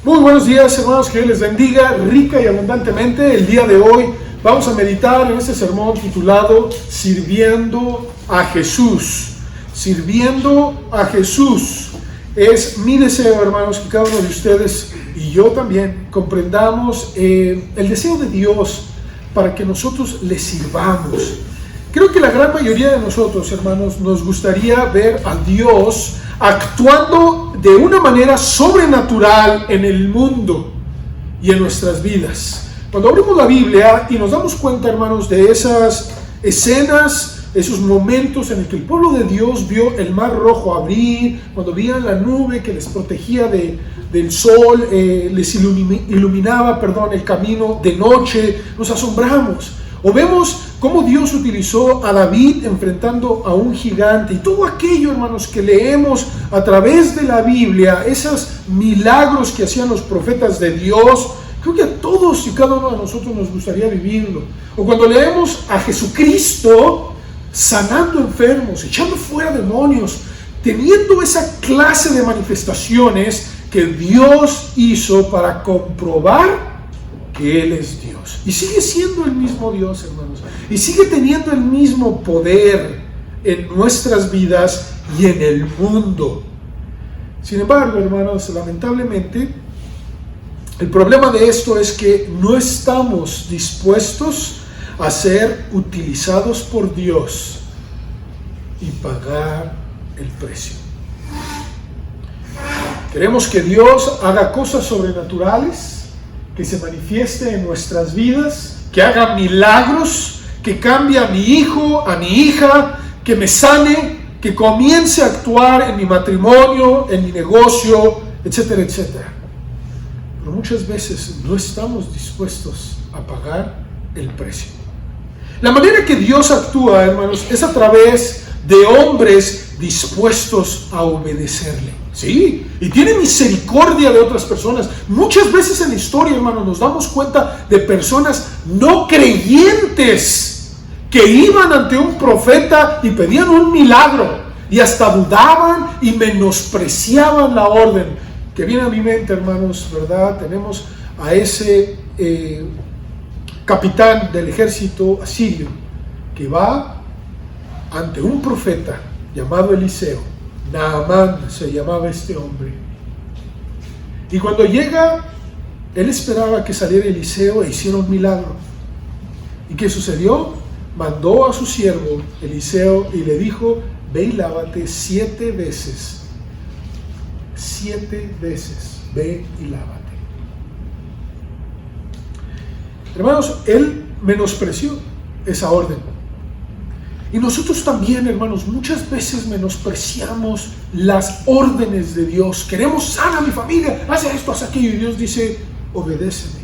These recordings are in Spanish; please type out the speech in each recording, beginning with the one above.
Muy buenos días, hermanos, que Dios les bendiga rica y abundantemente. El día de hoy vamos a meditar en este sermón titulado Sirviendo a Jesús. Sirviendo a Jesús. Es mi deseo, hermanos, que cada uno de ustedes y yo también comprendamos el deseo de Dios para que nosotros le sirvamos. Creo que la gran mayoría de nosotros, hermanos, nos gustaría ver a Dios actuando de una manera sobrenatural en el mundo y en nuestras vidas. Cuando abrimos la Biblia y nos damos cuenta, hermanos, de esas escenas, esos momentos en el que el pueblo de Dios vio el mar rojo abrir, cuando veían la nube que les protegía del sol, les iluminaba el camino de noche, nos asombramos. O vemos cómo Dios utilizó a David enfrentando a un gigante y todo aquello, hermanos, que leemos a través de la Biblia, esos milagros que hacían los profetas de Dios. Creo que a todos y cada uno de nosotros nos gustaría vivirlo. O cuando leemos a Jesucristo sanando enfermos, echando fuera demonios, teniendo esa clase de manifestaciones que Dios hizo para comprobar que Él es Dios. Y sigue siendo el mismo Dios, hermanos. Y sigue teniendo el mismo poder en nuestras vidas y en el mundo. Sin embargo, hermanos, lamentablemente, el problema de esto es que no estamos dispuestos a ser utilizados por Dios y pagar el precio. Queremos que Dios haga cosas sobrenaturales, que se manifieste en nuestras vidas, que haga milagros, que cambie a mi hijo, a mi hija, que me sane, que comience a actuar en mi matrimonio, en mi negocio, etcétera, etcétera. Pero muchas veces no estamos dispuestos a pagar el precio. La manera que Dios actúa, hermanos, es a través de hombres dispuestos a obedecerle. Sí, y tiene misericordia de otras personas. Muchas veces en la historia, hermanos, nos damos cuenta de personas no creyentes que iban ante un profeta y pedían un milagro y hasta dudaban y menospreciaban la orden. Que viene a mi mente, hermanos, ¿verdad? Tenemos a ese capitán del ejército asirio que va ante un profeta llamado Eliseo. Naamán se llamaba este hombre. Y cuando llega, él esperaba que saliera Eliseo e hiciera un milagro. ¿Y qué sucedió? Mandó a su siervo Eliseo y le dijo: ve y lávate 7 veces. 7 veces, ve y lávate. Hermanos, él menospreció esa orden. Y nosotros también, hermanos, muchas veces menospreciamos las órdenes de Dios. Queremos sanar a mi familia, haz esto, haz aquello. Y Dios dice: obedéceme,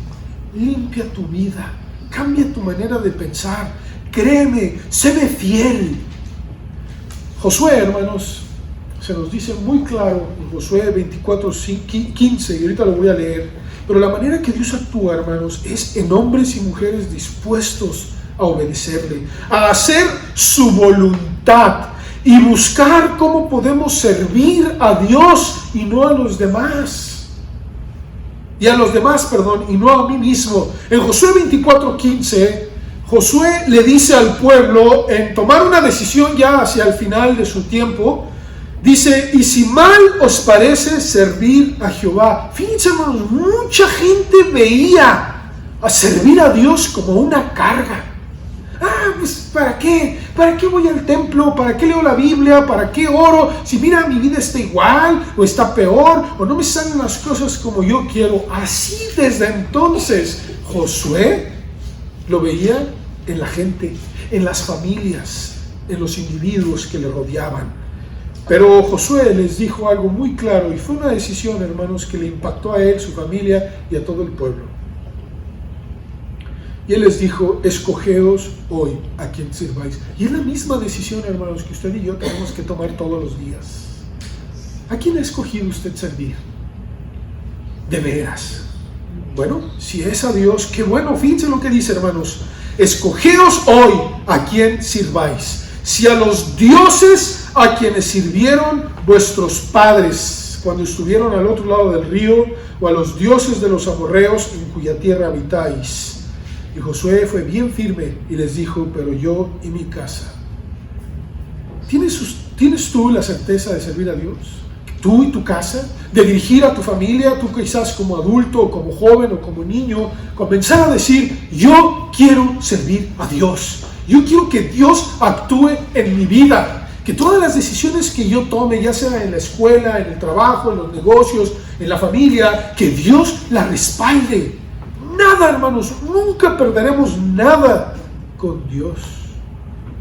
limpia tu vida, cambia tu manera de pensar, créeme, séme fiel. Josué, hermanos, se nos dice muy claro en Josué 24:15, y ahorita lo voy a leer. Pero la manera que Dios actúa, hermanos, es en hombres y mujeres dispuestos a obedecerle, a hacer su voluntad y buscar cómo podemos servir a Dios y no a los demás. Y no a mí mismo. En Josué 24:15, Josué le dice al pueblo, en tomar una decisión ya hacia el final de su tiempo, dice: y si mal os parece servir a Jehová. Fíjense, hermanos, mucha gente veía a servir a Dios como una carga. Pues ¿para qué? ¿Para qué voy al templo? ¿Para qué leo la Biblia? ¿Para qué oro? Si mira, mi vida está igual, o está peor, o no me salen las cosas como yo quiero. Así desde entonces Josué lo veía en la gente, en las familias, en los individuos que le rodeaban. Pero Josué les dijo algo muy claro, y fue una decisión, hermanos, que le impactó a él, su familia y a todo el pueblo. Y él les dijo: escogeos hoy a quien sirváis. Y es la misma decisión, hermanos, que usted y yo tenemos que tomar todos los días. ¿A quién ha escogido usted servir? De veras. Bueno, si es a Dios, qué bueno. Fíjense lo que dice, hermanos: escogeos hoy a quien sirváis. Si a los dioses a quienes sirvieron vuestros padres cuando estuvieron al otro lado del río, o a los dioses de los amorreos en cuya tierra habitáis. Y Josué fue bien firme y les dijo: pero yo y mi casa. ¿Tienes tú la certeza de servir a Dios? ¿Tú y tu casa? ¿De dirigir a tu familia? Tú quizás como adulto, o como joven, o como niño, comenzar a decir: yo quiero servir a Dios. Yo quiero que Dios actúe en mi vida. Que todas las decisiones que yo tome, ya sea en la escuela, en el trabajo, en los negocios, en la familia, que Dios la respalde. Nada, hermanos, nunca perderemos nada con Dios.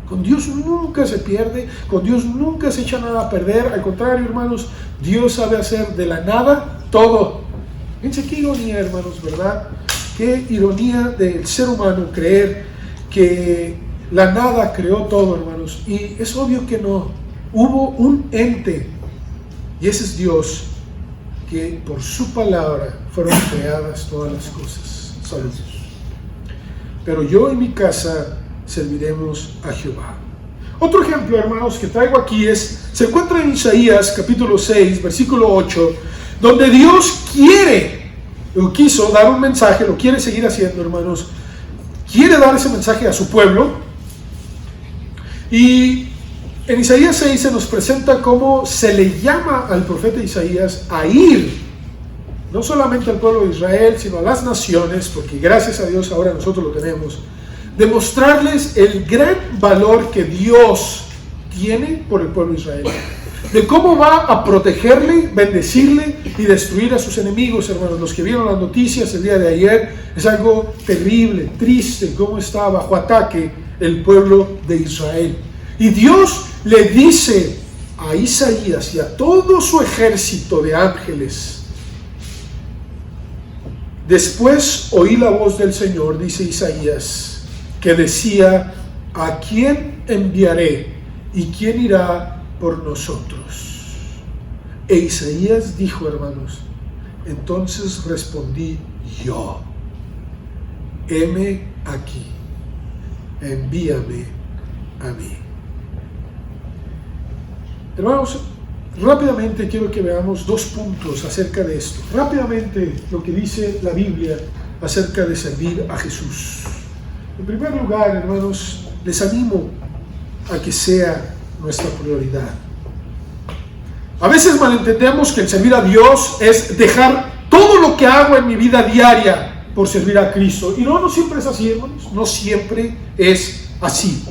Con Dios nunca se pierde, con Dios nunca se echa nada a perder. Al contrario, hermanos, Dios sabe hacer de la nada todo. Fíjense qué ironía, hermanos, ¿verdad? Qué ironía del ser humano creer que la nada creó todo, hermanos. Y es obvio que no. Hubo un ente, y ese es Dios, que por su palabra fueron creadas todas las cosas. Saludos. Pero yo y mi casa serviremos a Jehová. Otro ejemplo, hermanos, que traigo aquí se encuentra en Isaías capítulo 6, versículo 8, donde Dios quiso dar un mensaje, lo quiere seguir haciendo, hermanos. Quiere dar ese mensaje a su pueblo. Y en Isaías 6 se nos presenta cómo se le llama al profeta Isaías a ir, no solamente al pueblo de Israel, sino a las naciones, porque gracias a Dios ahora nosotros lo tenemos, demostrarles el gran valor que Dios tiene por el pueblo de Israel, de cómo va a protegerle, bendecirle y destruir a sus enemigos, hermanos. Los que vieron las noticias el día de ayer, es algo terrible, triste, cómo está bajo ataque el pueblo de Israel. Y Dios le dice a Isaías y a todo su ejército de ángeles: después oí la voz del Señor, dice Isaías, que decía: ¿a quién enviaré y quién irá por nosotros? E Isaías dijo, hermanos: entonces respondí yo: heme aquí, envíame a mí. Hermanos, rápidamente quiero que veamos dos puntos acerca de esto. Rápidamente lo que dice la Biblia acerca de servir a Jesús. En primer lugar, hermanos, les animo a que sea nuestra prioridad. A veces malentendemos que el servir a Dios es dejar todo lo que hago en mi vida diaria por servir a Cristo. Y no siempre es así, hermanos. No siempre es así.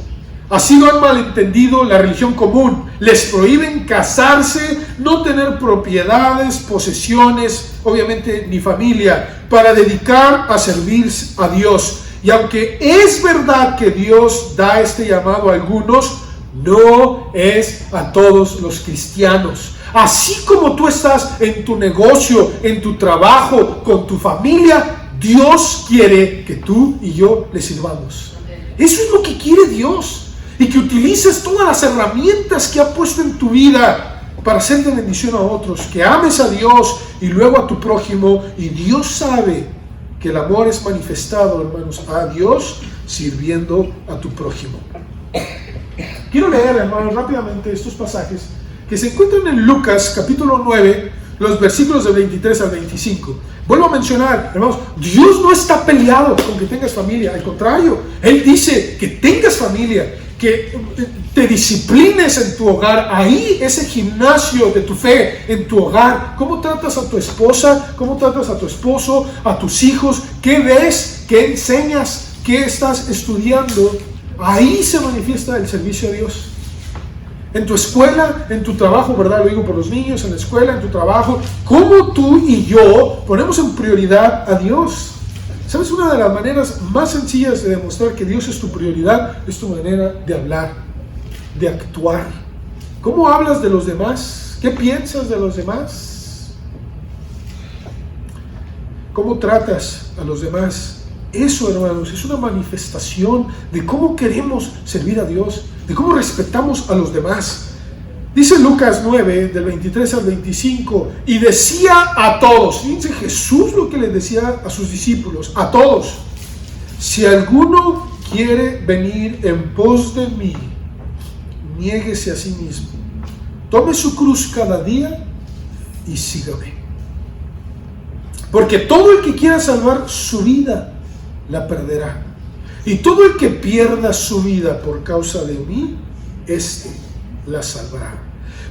Así lo han malentendido la religión común. Les prohíben casarse, no tener propiedades, posesiones, obviamente ni familia, para dedicar a servir a Dios. Y aunque es verdad que Dios da este llamado a algunos, no es a todos los cristianos. Así como tú estás en tu negocio, en tu trabajo, con tu familia, Dios quiere que tú y yo le sirvamos. Eso es lo que quiere Dios. Y que utilices todas las herramientas que ha puesto en tu vida para ser de bendición a otros. Que ames a Dios y luego a tu prójimo. Y Dios sabe que el amor es manifestado, hermanos, a Dios sirviendo a tu prójimo. Quiero leer, hermanos, rápidamente estos pasajes que se encuentran en Lucas capítulo 9, los versículos de 23 al 25. Vuelvo a mencionar, hermanos, Dios no está peleado con que tengas familia. Al contrario, Él dice que tengas familia, que te disciplines en tu hogar. Ahí, ese gimnasio de tu fe en tu hogar. ¿Cómo tratas a tu esposa? ¿Cómo tratas a tu esposo? ¿A tus hijos? ¿Qué ves? ¿Qué enseñas? ¿Qué estás estudiando? Ahí se manifiesta el servicio a Dios. En tu escuela, en tu trabajo, ¿verdad? Lo digo por los niños, en la escuela, en tu trabajo. ¿Cómo tú y yo ponemos en prioridad a Dios? ¿Sabes? Una de las maneras más sencillas de demostrar que Dios es tu prioridad es tu manera de hablar, de actuar. ¿Cómo hablas de los demás? ¿Qué piensas de los demás? ¿Cómo tratas a los demás? Eso, hermanos, es una manifestación de cómo queremos servir a Dios, de cómo respetamos a los demás. Dice Lucas 9, del 23 al 25, y decía a todos, fíjense Jesús lo que les decía a sus discípulos, a todos: si alguno quiere venir en pos de mí, niéguese a sí mismo, tome su cruz cada día y sígame. Porque todo el que quiera salvar su vida, la perderá. Y todo el que pierda su vida por causa de mí, éste la salvará.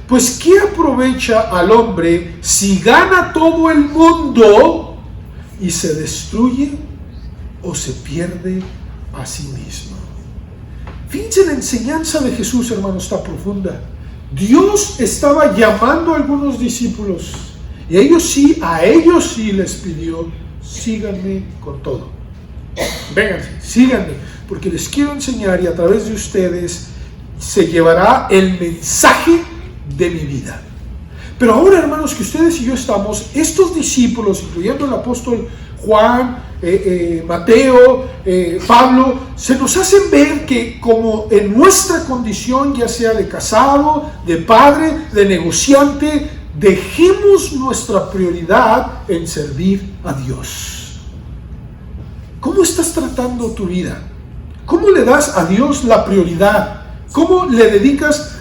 Pues ¿qué aprovecha al hombre si gana todo el mundo y se destruye o se pierde a sí mismo? Fíjense, la enseñanza de Jesús, hermanos, está profunda. Dios estaba llamando a algunos discípulos y a ellos sí les pidió: síganme con todo. Vénganse, síganme, porque les quiero enseñar y a través de ustedes se llevará el mensaje de mi vida. Pero ahora, hermanos, que ustedes y yo estamos, estos discípulos, incluyendo el apóstol Juan, Mateo, Pablo, se nos hacen ver que como en nuestra condición, ya sea de casado, de padre, de negociante, dejemos nuestra prioridad en servir a Dios. ¿Cómo estás tratando tu vida? ¿Cómo le das a Dios la prioridad? ¿Cómo le dedicas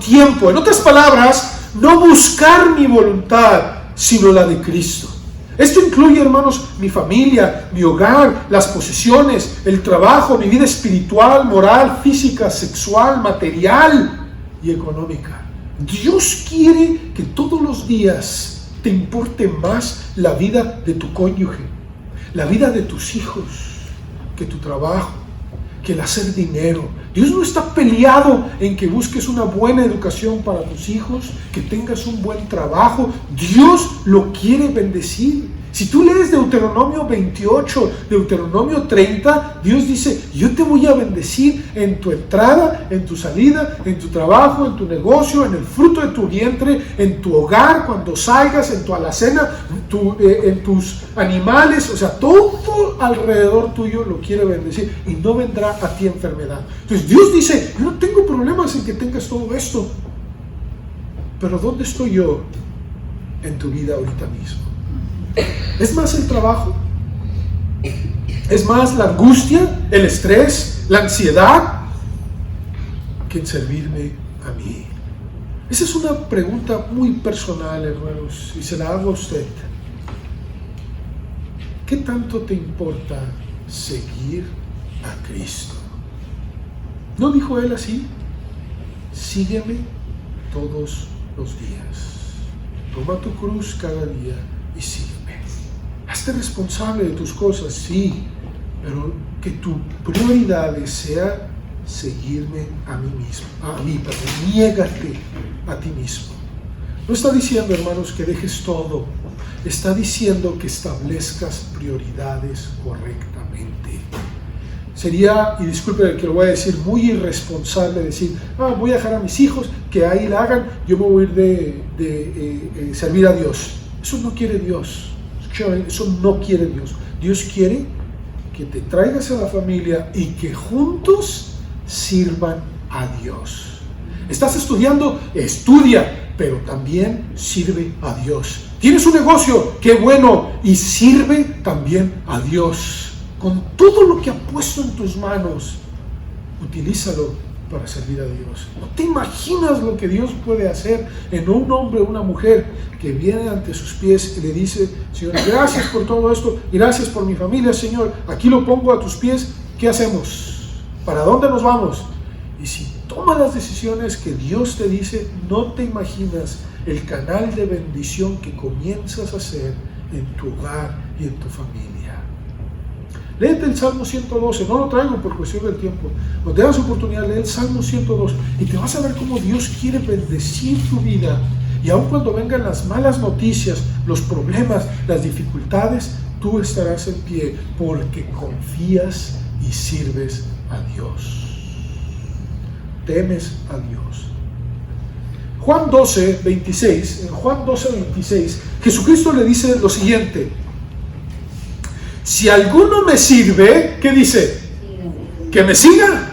tiempo? En otras palabras, no buscar mi voluntad, sino la de Cristo. Esto incluye, hermanos, mi familia, mi hogar, las posesiones, el trabajo, mi vida espiritual, moral, física, sexual, material y económica. Dios quiere que todos los días te importe más la vida de tu cónyuge, la vida de tus hijos, que tu trabajo, que el hacer dinero. Dios no está peleado en que busques una buena educación para tus hijos, que tengas un buen trabajo. Dios lo quiere bendecir. Si tú lees Deuteronomio 28, Deuteronomio 30, Dios dice: yo te voy a bendecir en tu entrada, en tu salida, en tu trabajo, en tu negocio, en el fruto de tu vientre, en tu hogar, cuando salgas, en tu alacena, en tus animales. O sea, todo alrededor tuyo lo quiere bendecir y no vendrá a ti enfermedad. Entonces Dios dice: yo no tengo problemas en que tengas todo esto, pero ¿dónde estoy yo en tu vida ahorita mismo? ¿Es más el trabajo? ¿Es más la angustia, el estrés, la ansiedad que en servirme a mí? Esa es una pregunta muy personal, hermanos, y se la hago a usted. ¿Qué tanto te importa seguir a Cristo? ¿No dijo Él así? Sígueme todos los días. Toma tu cruz cada día y sígueme. Hazte responsable de tus cosas, sí, pero que tu prioridad sea seguirme a mí mismo, niégate a ti mismo. No está diciendo, hermanos, que dejes todo, está diciendo que establezcas prioridades correctamente. Sería, y disculpe que lo voy a decir, muy irresponsable decir: voy a dejar a mis hijos que ahí la hagan, yo me voy a ir de servir a Dios. Eso no quiere Dios. Eso no quiere Dios. Dios quiere que te traigas a la familia y que juntos sirvan a Dios. ¿Estás estudiando? Estudia, pero también sirve a Dios. ¿Tienes un negocio? ¡Qué bueno! Y sirve también a Dios. Con todo lo que ha puesto en tus manos, utilízalo para servir a Dios. No te imaginas lo que Dios puede hacer en un hombre o una mujer que viene ante sus pies y le dice: Señor, gracias por todo esto, gracias por mi familia, Señor, aquí lo pongo a tus pies. ¿Qué hacemos? ¿Para dónde nos vamos? Y si tomas las decisiones que Dios te dice, no te imaginas el canal de bendición que comienzas a hacer en tu hogar y en tu familia. Léete el Salmo 112, no lo traigo por cuestión del tiempo. Cuando tengas oportunidad, lee el Salmo 102 y te vas a ver cómo Dios quiere bendecir tu vida. Y aun cuando vengan las malas noticias, los problemas, las dificultades, tú estarás en pie porque confías y sirves a Dios. Temes a Dios. Juan 12, 26, en Juan 12, 26, Jesucristo le dice lo siguiente: si alguno me sirve, ¿qué dice? Que me siga.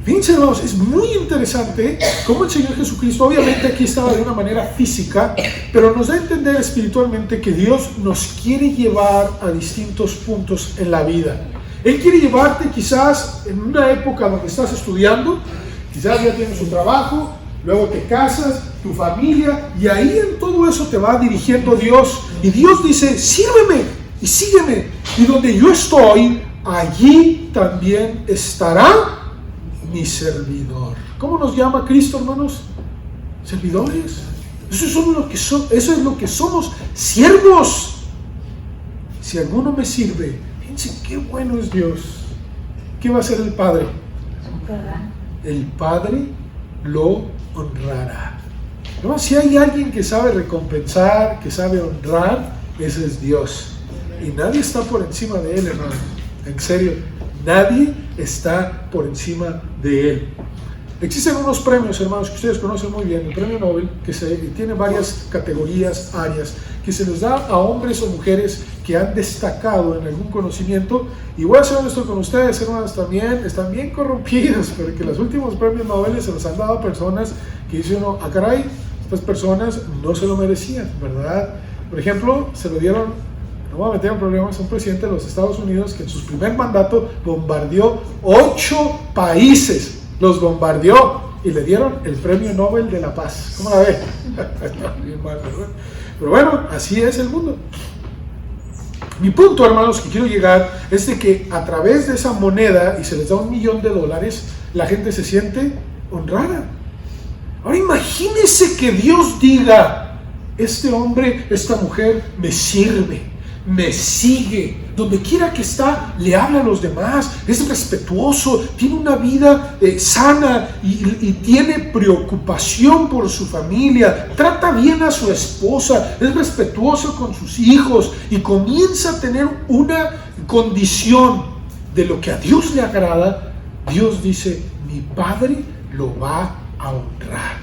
Fíjense, hermanos, es muy interesante cómo el Señor Jesucristo, obviamente aquí estaba de una manera física, pero nos da a entender espiritualmente que Dios nos quiere llevar a distintos puntos en la vida. Él quiere llevarte quizás en una época donde estás estudiando, quizás ya tienes un trabajo, luego te casas, tu familia, y ahí en todo eso te va dirigiendo Dios. Y Dios dice, sírveme y sígueme. Y donde yo estoy, allí también estará mi servidor. ¿Cómo nos llama Cristo, hermanos? Servidores. Eso es lo que somos, siervos. Si alguno me sirve, fíjense qué bueno es Dios. ¿Qué va a hacer el Padre? El Padre lo honrará. ¿No? Si hay alguien que sabe recompensar, que sabe honrar, ese es Dios. Y nadie está por encima de Él, hermano. En serio, nadie está por encima de Él. Existen unos premios, hermanos, que ustedes conocen muy bien. El premio Nobel, que tiene varias categorías, áreas, que se les da a hombres o mujeres que han destacado en algún conocimiento. Y voy a ser honesto con ustedes, hermanos, también están bien corrompidos, porque los últimos premios Nobel se los han dado a personas que dicen uno, ah caray, estas personas no se lo merecían, ¿verdad? Por ejemplo, se lo dieron, no voy a meter en problemas, a un presidente de los Estados Unidos que en su primer mandato bombardeó 8 países. Los bombardeó y le dieron el premio Nobel de la Paz. ¿Cómo la ve? Bien mal, ¿verdad? Pero bueno, así es el mundo. Mi punto, hermanos, que quiero llegar es de que a través de esa moneda, y se les da $1 millón, la gente se siente honrada. Ahora imagínense que Dios diga, este hombre, esta mujer me sirve, me sigue, donde quiera que está, le habla a los demás, es respetuoso, tiene una vida sana y tiene preocupación por su familia, trata bien a su esposa, es respetuoso con sus hijos y comienza a tener una condición de lo que a Dios le agrada. Dios dice, mi Padre lo va a honrar.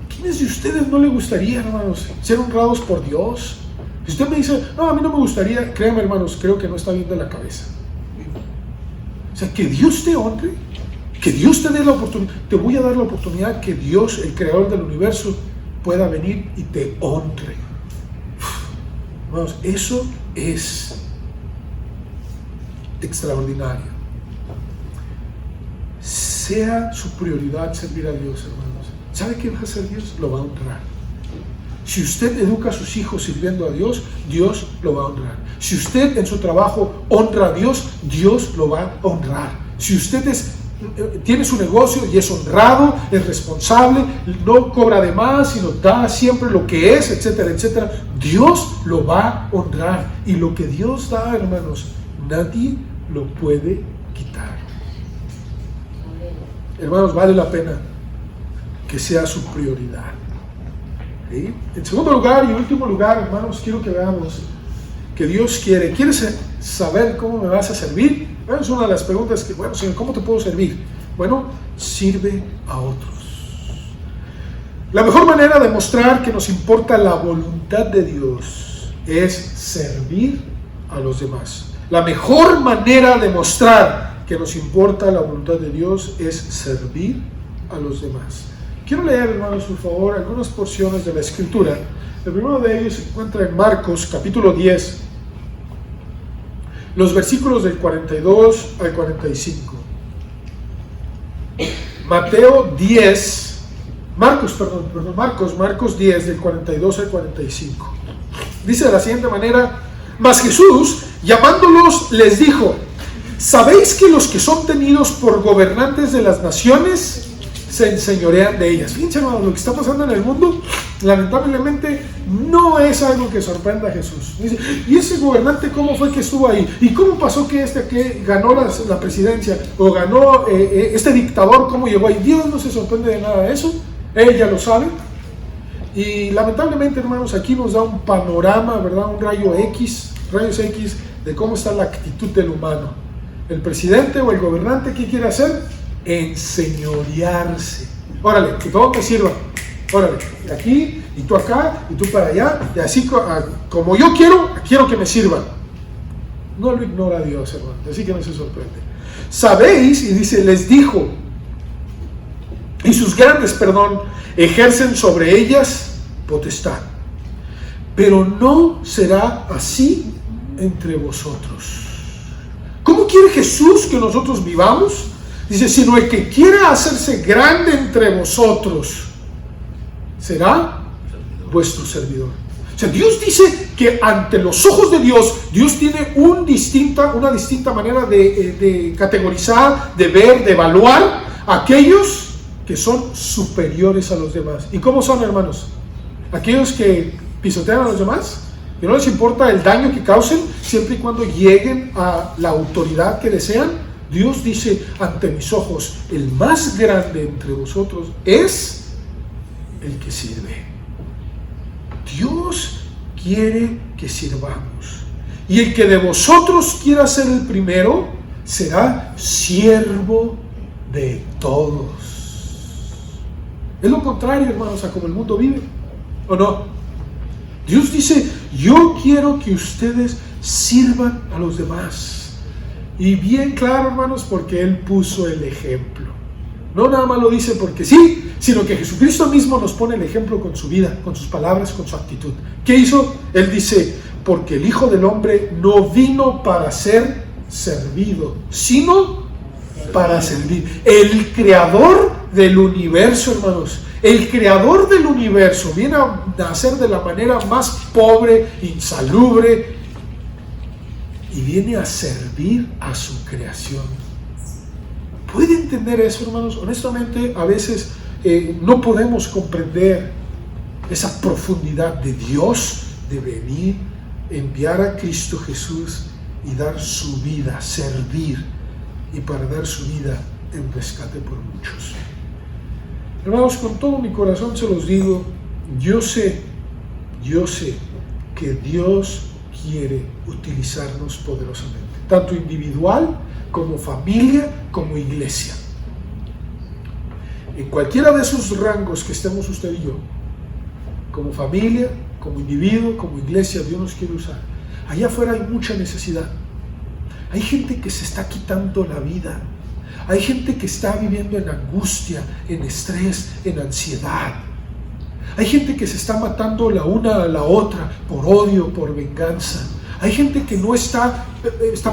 ¿Quiénes de ustedes no le gustaría, hermanos, ser honrados por Dios? Si usted me dice, no, a mí no me gustaría, créanme, hermanos, creo que no está bien de la cabeza. O sea, que Dios te honre, que Dios te dé la oportunidad, te voy a dar la oportunidad que Dios, el creador del universo, pueda venir y te honre. Hermanos, eso es extraordinario. Sea su prioridad servir a Dios, hermanos. ¿Sabe qué va a hacer Dios? Lo va a honrar. Si usted educa a sus hijos sirviendo a Dios, Dios lo va a honrar. Si usted en su trabajo honra a Dios, Dios lo va a honrar. Si usted tiene su negocio y es honrado, es responsable, no cobra de más, sino da siempre lo que es, etcétera, etcétera, Dios lo va a honrar. Y lo que Dios da, hermanos, nadie lo puede quitar. Hermanos, vale la pena que sea su prioridad. ¿Sí? En segundo lugar y último lugar, hermanos, quiero que veamos que Dios quiere. ¿Quieres saber cómo me vas a servir? Bueno, es una de las preguntas que, bueno, Señor, ¿cómo te puedo servir? Bueno, sirve a otros. La mejor manera de mostrar que nos importa la voluntad de Dios es servir a los demás. La mejor manera de mostrar que nos importa la voluntad de Dios es servir a los demás. Quiero leer, hermanos, por favor, algunas porciones de la Escritura. El primero de ellos se encuentra en Marcos, capítulo 10, los versículos del 42 al 45. Marcos 10, del 42 al 45. Dice de la siguiente manera, mas Jesús, llamándolos, les dijo, ¿sabéis que los que son tenidos por gobernantes de las naciones se enseñorean de ellas? Fíjense, hermanos, lo que está pasando en el mundo, lamentablemente, no es algo que sorprenda a Jesús. Dice, ¿y ese gobernante cómo fue que estuvo ahí? ¿Y cómo pasó que que ganó la presidencia? ¿O ganó este dictador, cómo llegó ahí? Dios no se sorprende de nada de eso, Él ya lo sabe. Y lamentablemente, hermanos, aquí nos da un panorama, ¿verdad? Un rayos X de cómo está la actitud del humano. El presidente o el gobernante, ¿qué quiere hacer? Enseñorearse. Órale, que todo te sirva. Órale, aquí, y tú acá, y tú para allá, y así como yo quiero que me sirvan. No lo ignora Dios, hermano, así que no se sorprende. Sabéis, y dice, les dijo, y sus grandes, ejercen sobre ellas potestad. Pero no será así entre vosotros. ¿Cómo quiere Jesús que nosotros vivamos? Dice, sino el que quiera hacerse grande entre vosotros, será vuestro servidor. O sea, Dios dice que ante los ojos de Dios, Dios tiene una distinta manera de categorizar, de ver, de evaluar a aquellos que son superiores a los demás. ¿Y cómo son, hermanos? Aquellos que pisotean a los demás, que no les importa el daño que causen, siempre y cuando lleguen a la autoridad que desean. Dios dice, ante mis ojos, el más grande entre vosotros es el que sirve. Dios quiere que sirvamos. Y el que de vosotros quiera ser el primero, será siervo de todos. Es lo contrario, hermanos, a como el mundo vive, ¿o no? Dios dice, yo quiero que ustedes sirvan a los demás. Y bien claro, hermanos, porque Él puso el ejemplo. No nada más lo dice porque sí, sino que Jesucristo mismo nos pone el ejemplo con su vida, con sus palabras, con su actitud. ¿Qué hizo? Él dice, porque el Hijo del Hombre no vino para ser servido, sino para servir. El creador del universo, hermanos, el creador del universo viene a nacer de la manera más pobre, insalubre, y viene a servir a su creación. ¿Puede entender eso, hermanos? Honestamente, a veces no podemos comprender esa profundidad de Dios de venir, enviar a Cristo Jesús y dar su vida, servir, y para dar su vida en rescate por muchos. Hermanos, con todo mi corazón se los digo, yo sé que Dios quiere utilizarnos poderosamente, tanto individual como familia, como iglesia. En cualquiera de esos rangos que estemos usted y yo, como familia, como individuo, como iglesia, Dios nos quiere usar. Allá afuera hay mucha necesidad. Hay gente que se está quitando la vida. Hay gente que está viviendo en angustia, en estrés, en ansiedad. Hay gente que se está matando la una a la otra por odio, por venganza. Hay gente que no está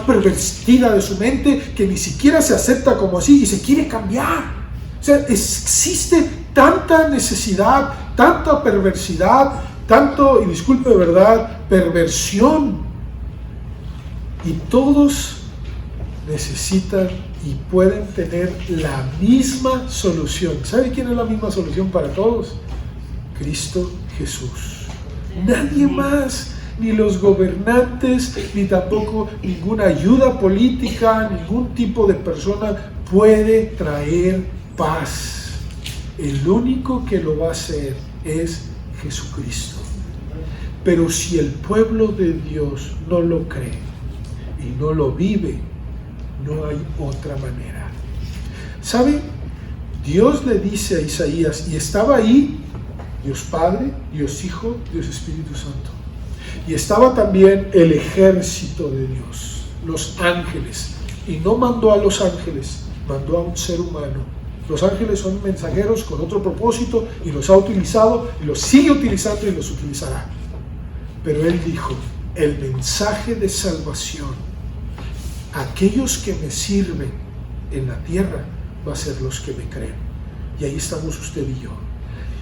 pervertida de su mente, que ni siquiera se acepta como así y se quiere cambiar. O sea, existe tanta necesidad, tanta perversidad, tanto, y disculpe de verdad, perversión. Y todos necesitan y pueden tener la misma solución. ¿Sabe quién es la misma solución para todos? Cristo Jesús. Nadie más. Ni los gobernantes, ni tampoco ninguna ayuda política, ningún tipo de persona puede traer paz. El único que lo va a hacer es Jesucristo. Pero si el pueblo de Dios no lo cree y no lo vive, no hay otra manera. ¿Sabe? Dios le dice a Isaías, y estaba ahí Dios Padre, Dios Hijo, Dios Espíritu Santo. Y estaba también el ejército de Dios, los ángeles. Y no mandó a los ángeles, mandó a un ser humano. Los ángeles son mensajeros con otro propósito y los ha utilizado y los sigue utilizando y los utilizará. Pero Él dijo, el mensaje de salvación, aquellos que me sirven en la tierra, va a ser los que me creen. Y ahí estamos usted y yo.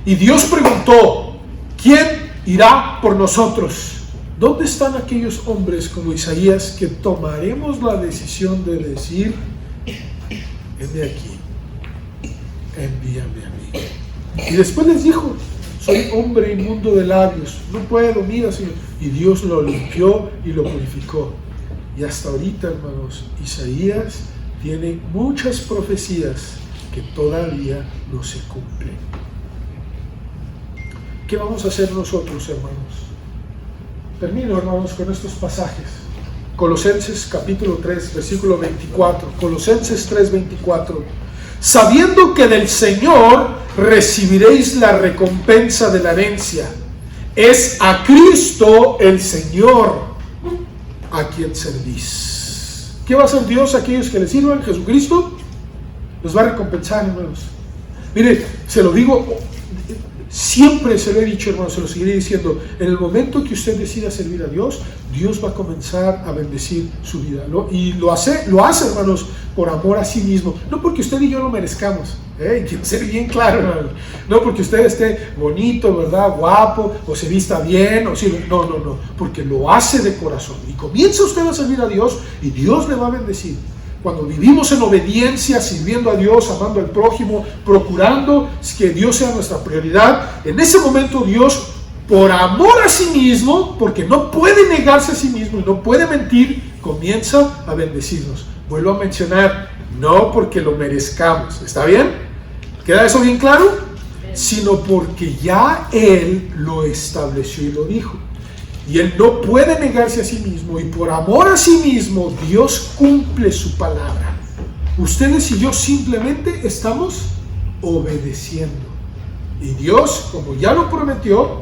Y Dios preguntó, ¿quién irá por nosotros? ¿Dónde están aquellos hombres como Isaías que tomaremos la decisión de decir, heme aquí, envíame a mí? Y después les dijo, soy hombre inmundo de labios, no puedo, mira, Señor. Y Dios lo limpió y lo purificó. Y hasta ahorita, hermanos, Isaías tiene muchas profecías que todavía no se cumplen. ¿Qué vamos a hacer nosotros, hermanos? Termino, hermanos, con estos pasajes. Colosenses capítulo 3, versículo 24. Colosenses 3, 24. Sabiendo que del Señor recibiréis la recompensa de la herencia. Es a Cristo el Señor a quien servís. ¿Qué va a hacer Dios a aquellos que le sirvan? Jesucristo los va a recompensar, hermanos. Mire, se lo digo, Siempre se lo he dicho, hermanos, se lo seguiré diciendo. En el momento que usted decida servir a Dios, Dios va a comenzar a bendecir su vida. Y lo hace, hermanos, por amor a sí mismo. No porque usted y yo lo merezcamos. Quiero ser bien claro, hermanos. No porque usted esté bonito, ¿verdad? Guapo, o se vista bien, o sí. No. Porque lo hace de corazón. Y comienza usted a servir a Dios y Dios le va a bendecir. Cuando vivimos en obediencia, sirviendo a Dios, amando al prójimo, procurando que Dios sea nuestra prioridad, en ese momento Dios, por amor a sí mismo, porque no puede negarse a sí mismo y no puede mentir, comienza a bendecirnos. Vuelvo a mencionar, no porque lo merezcamos, ¿está bien? ¿Queda eso bien claro? Sino porque ya Él lo estableció y lo dijo. Y Él no puede negarse a sí mismo, y por amor a sí mismo Dios cumple su palabra. Ustedes y yo simplemente estamos obedeciendo, y Dios, como ya lo prometió,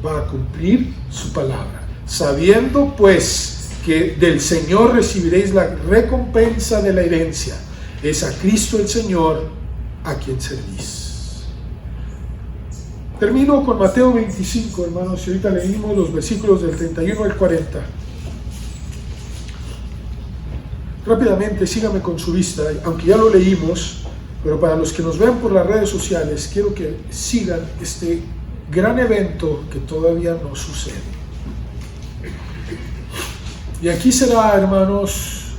va a cumplir su palabra, sabiendo pues que del Señor recibiréis la recompensa de la herencia. Es a Cristo el Señor a quien servís. Termino con Mateo 25, hermanos, y ahorita leímos los versículos del 31 al 40. Rápidamente, síganme con su vista, aunque ya lo leímos, pero para los que nos vean por las redes sociales, quiero que sigan este gran evento que todavía no sucede. Y aquí será, hermanos,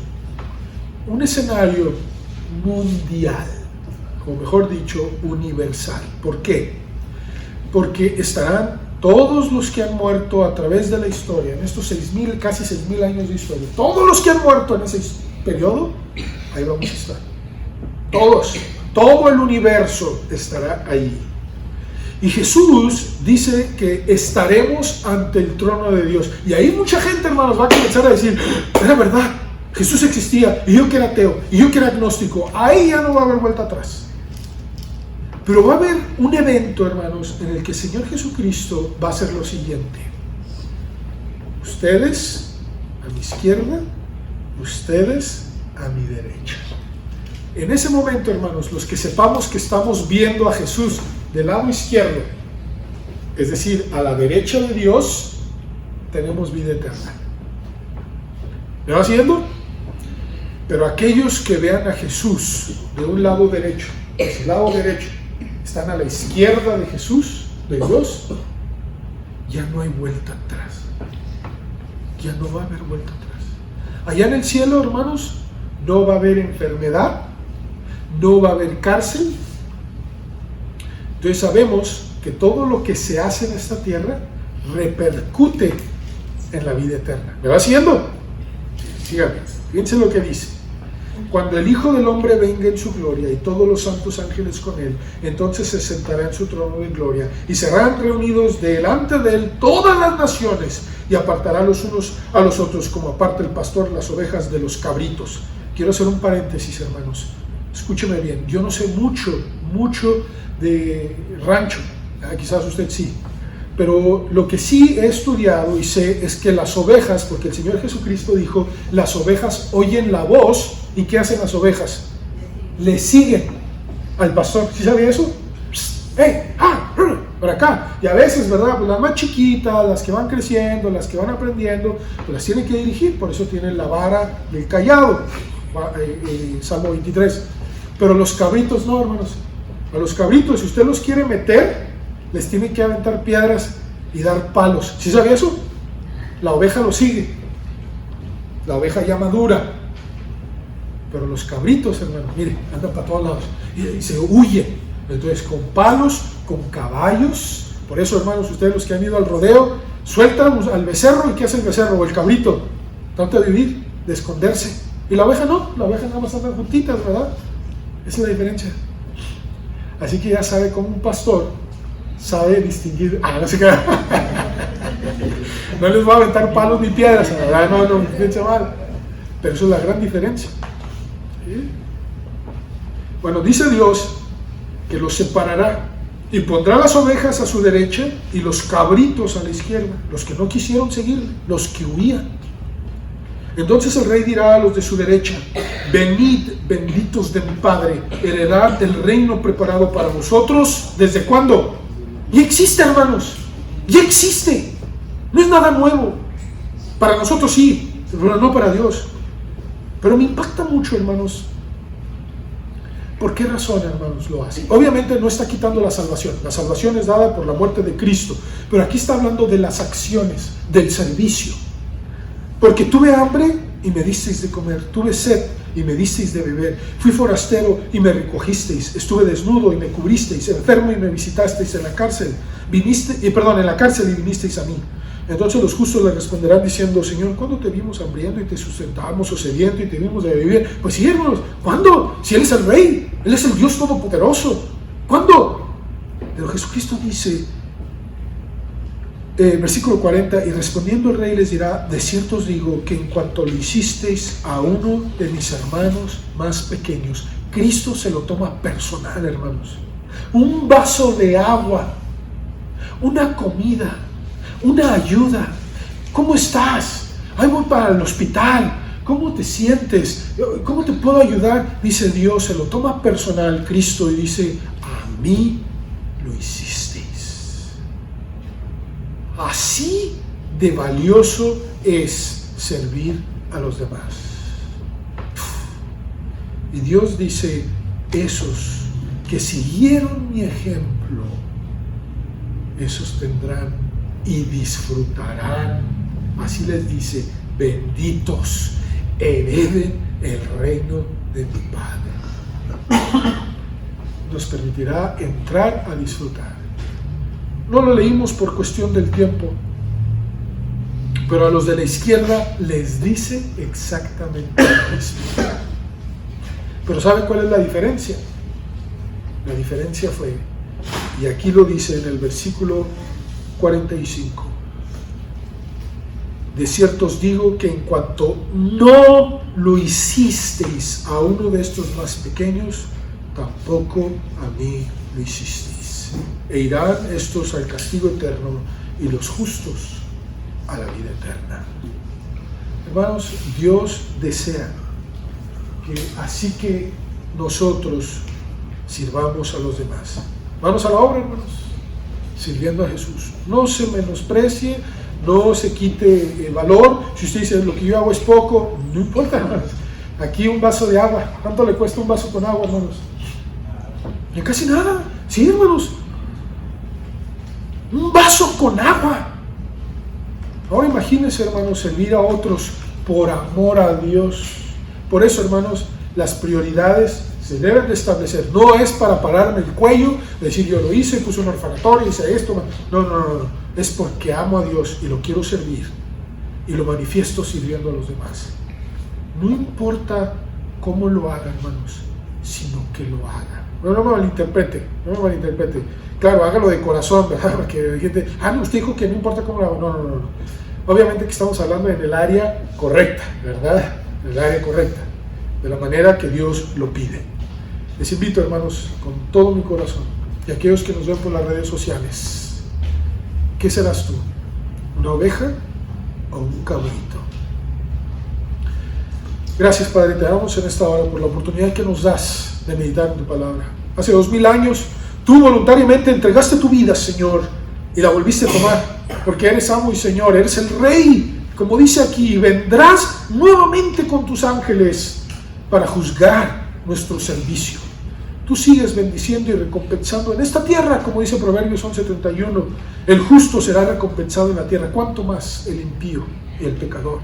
un escenario mundial, o mejor dicho, universal. ¿Por qué? Porque estarán todos los que han muerto a través de la historia, en estos casi 6,000 años de historia, todos los que han muerto en ese periodo, ahí vamos a estar. Todos, todo el universo estará ahí. Y Jesús dice que estaremos ante el trono de Dios. Y ahí mucha gente, hermanos, va a comenzar a decir, era verdad, Jesús existía, y yo que era ateo, y yo que era agnóstico. Ahí ya no va a haber vuelta atrás. Pero va a haber un evento, hermanos, en el que el Señor Jesucristo va a hacer lo siguiente. Ustedes a mi izquierda, ustedes a mi derecha. En ese momento, hermanos, los que sepamos que estamos viendo a Jesús del lado izquierdo, es decir, a la derecha de Dios, tenemos vida eterna. ¿Me va siguiendo? Pero aquellos que vean a Jesús de un lado derecho, de su lado derecho, están a la izquierda de Jesús, de Dios, ya no hay vuelta atrás. Ya no va a haber vuelta atrás. Allá en el cielo, hermanos, no va a haber enfermedad, no va a haber cárcel. Entonces sabemos que todo lo que se hace en esta tierra repercute en la vida eterna. ¿Me va siguiendo? Síganme, fíjense lo que dice. Cuando el Hijo del Hombre venga en su gloria y todos los santos ángeles con él, entonces se sentará en su trono de gloria y serán reunidos delante de él todas las naciones, y apartará los unos a los otros como aparta el pastor las ovejas de los cabritos. Quiero hacer un paréntesis, hermanos. Escúcheme bien, yo no sé mucho de rancho, quizás usted sí, pero lo que sí he estudiado y sé es que las ovejas, porque el Señor Jesucristo dijo, las ovejas oyen la voz. ¿Y qué hacen las ovejas? Le siguen al pastor. ¿Sí sabía eso? ¡Hey! Por acá. Y a veces, ¿verdad? Pues las más chiquitas, las que van creciendo, las que van aprendiendo, pues las tienen que dirigir. Por eso tienen la vara y el cayado. Salmo 23. Pero los cabritos no, hermanos. A los cabritos, si usted los quiere meter, les tiene que aventar piedras y dar palos. ¿Sí sabía eso? La oveja lo sigue. La oveja ya madura. Pero los cabritos, hermano, miren, andan para todos lados y se huyen. Entonces, con palos, con caballos. Por eso, hermanos, ustedes los que han ido al rodeo, sueltan al becerro. ¿Y qué hace el becerro o el cabrito? Trata de vivir, de esconderse. Y la oveja no, la oveja nada más andan juntitas, ¿verdad? Esa es la diferencia. Así que ya sabe cómo un pastor sabe distinguir. No se queda. No les va a aventar palos ni piedras, ¿verdad? No, piensa mal. Pero eso es la gran diferencia. ¿Sí? Bueno, dice Dios que los separará y pondrá las ovejas a su derecha y los cabritos a la izquierda, los que no quisieron seguirle, los que huían. Entonces el rey dirá a los de su derecha: venid, benditos de mi Padre, heredad el reino preparado para vosotros. ¿Desde cuándo? Ya existe, hermanos. Ya existe. No es nada nuevo. Para nosotros sí, pero no para Dios. Pero me impacta mucho, hermanos. ¿Por qué razón, hermanos, lo hace? Obviamente no está quitando la salvación. La salvación es dada por la muerte de Cristo. Pero aquí está hablando de las acciones, del servicio. Porque tuve hambre y me disteis de comer. Tuve sed y me disteis de beber. Fui forastero y me recogisteis. Estuve desnudo y me cubristeis. Enfermo y me visitasteis. En la cárcel en la cárcel y vinisteis a mí. Entonces los justos le responderán diciendo: Señor, ¿cuándo te vimos hambriento y te sustentamos, o sediento y te vimos de beber? Pues sí, hermanos, ¿cuándo? Si Él es el Rey, Él es el Dios Todopoderoso. ¿Cuándo? Pero Jesucristo dice, versículo 40, y respondiendo el Rey les dirá: de cierto os digo que en cuanto lo hicisteis a uno de mis hermanos más pequeños. Cristo se lo toma personal, hermanos. Un vaso de agua, una comida, una ayuda. ¿Cómo estás? Ahí voy para el hospital. ¿Cómo te sientes? ¿Cómo te puedo ayudar? Dice Dios, se lo toma personal Cristo y dice: a mí lo hicisteis. Así de valioso es servir a los demás. Y Dios dice: esos que siguieron mi ejemplo, esos tendrán y disfrutarán, así les dice, benditos, hereden el reino de mi Padre. Nos permitirá entrar a disfrutar. No lo leímos por cuestión del tiempo, pero a los de la izquierda les dice exactamente lo mismo. Pero ¿saben cuál es la diferencia? La diferencia fue, y aquí lo dice en el versículo 45. De cierto os digo que en cuanto no lo hicisteis a uno de estos más pequeños, tampoco a mí lo hicisteis. E irán estos al castigo eterno y los justos a la vida eterna. Hermanos, Dios desea que así que nosotros sirvamos a los demás. Vamos a la obra, hermanos, sirviendo a Jesús. No se menosprecie, no se quite el valor. Si usted dice: lo que yo hago es poco, no importa, hermanos. Aquí un vaso de agua, ¿cuánto le cuesta un vaso con agua, hermanos? Y casi nada. Sí, hermanos, un vaso con agua. Ahora imagínense, hermanos, servir a otros por amor a Dios. Por eso, hermanos, las prioridades se deben de establecer. No es para pararme el cuello, decir: yo lo hice, puse un orfanatorio, hice esto. No. Es porque amo a Dios y lo quiero servir. Y lo manifiesto sirviendo a los demás. No importa cómo lo haga, hermanos, sino que lo haga. No me malinterprete. Claro, hágalo de corazón, ¿verdad? Porque hay gente: no, usted dijo que no importa cómo lo hago. No. Obviamente que estamos hablando en el área correcta, ¿verdad? En el área correcta, de la manera que Dios lo pide. Les invito, hermanos, con todo mi corazón, y aquellos que nos ven por las redes sociales: ¿qué serás tú? ¿Una oveja o un cabrito? Gracias, Padre, te damos en esta hora por la oportunidad que nos das de meditar en tu palabra. Hace 2000 años tú voluntariamente entregaste tu vida, Señor, y la volviste a tomar, porque eres amo y Señor, eres el Rey. Como dice aquí, vendrás nuevamente con tus ángeles para juzgar nuestro servicio. Tú sigues bendiciendo y recompensando en esta tierra, como dice Proverbios 11:31, el justo será recompensado en la tierra, cuánto más el impío y el pecador.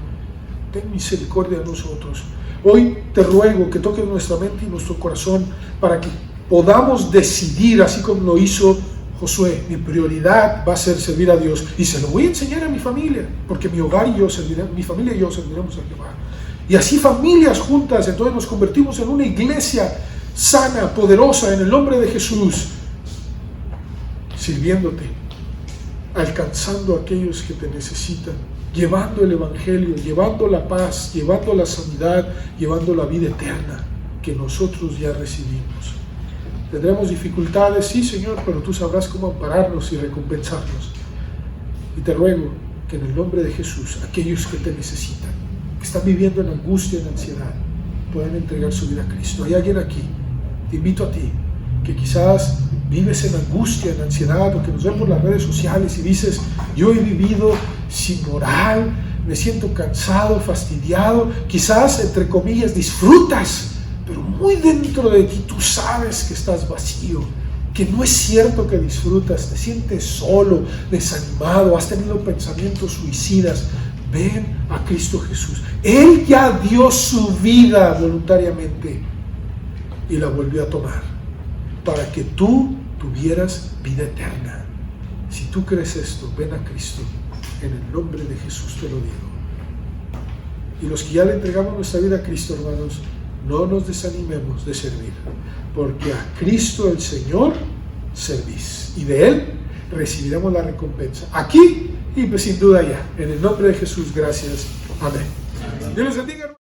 Ten misericordia de nosotros. Hoy te ruego que toques nuestra mente y nuestro corazón para que podamos decidir, así como lo hizo Josué: mi prioridad va a ser servir a Dios, y se lo voy a enseñar a mi familia, porque mi hogar y yo serviremos, mi familia y yo serviremos a Jehová. Y así familias juntas, entonces nos convertimos en una iglesia sana, poderosa, en el nombre de Jesús, sirviéndote, alcanzando a aquellos que te necesitan, llevando el evangelio, llevando la paz, llevando la sanidad, llevando la vida eterna que nosotros ya recibimos. Tendremos dificultades, sí, Señor, pero tú sabrás cómo ampararnos y recompensarnos. Y te ruego que en el nombre de Jesús, aquellos que te necesitan, que están viviendo en angustia, en ansiedad, puedan entregar su vida a Cristo. Hay alguien aquí, te invito a ti, que quizás vives en angustia, en ansiedad, o que nos ven por las redes sociales y dices, yo he vivido sin moral, me siento cansado, fastidiado, quizás, entre comillas, disfrutas, pero muy dentro de ti tú sabes que estás vacío, que no es cierto que disfrutas, te sientes solo, desanimado, has tenido pensamientos suicidas. Ven a Cristo Jesús. Él ya dio su vida voluntariamente y la volvió a tomar para que tú tuvieras vida eterna. Si tú crees esto, ven a Cristo. En el nombre de Jesús te lo digo. Y los que ya le entregamos nuestra vida a Cristo, hermanos, no nos desanimemos de servir, porque a Cristo el Señor servís, y de Él recibiremos la recompensa aquí y pues sin duda ya. En el nombre de Jesús, gracias. Amén. Dios les bendiga.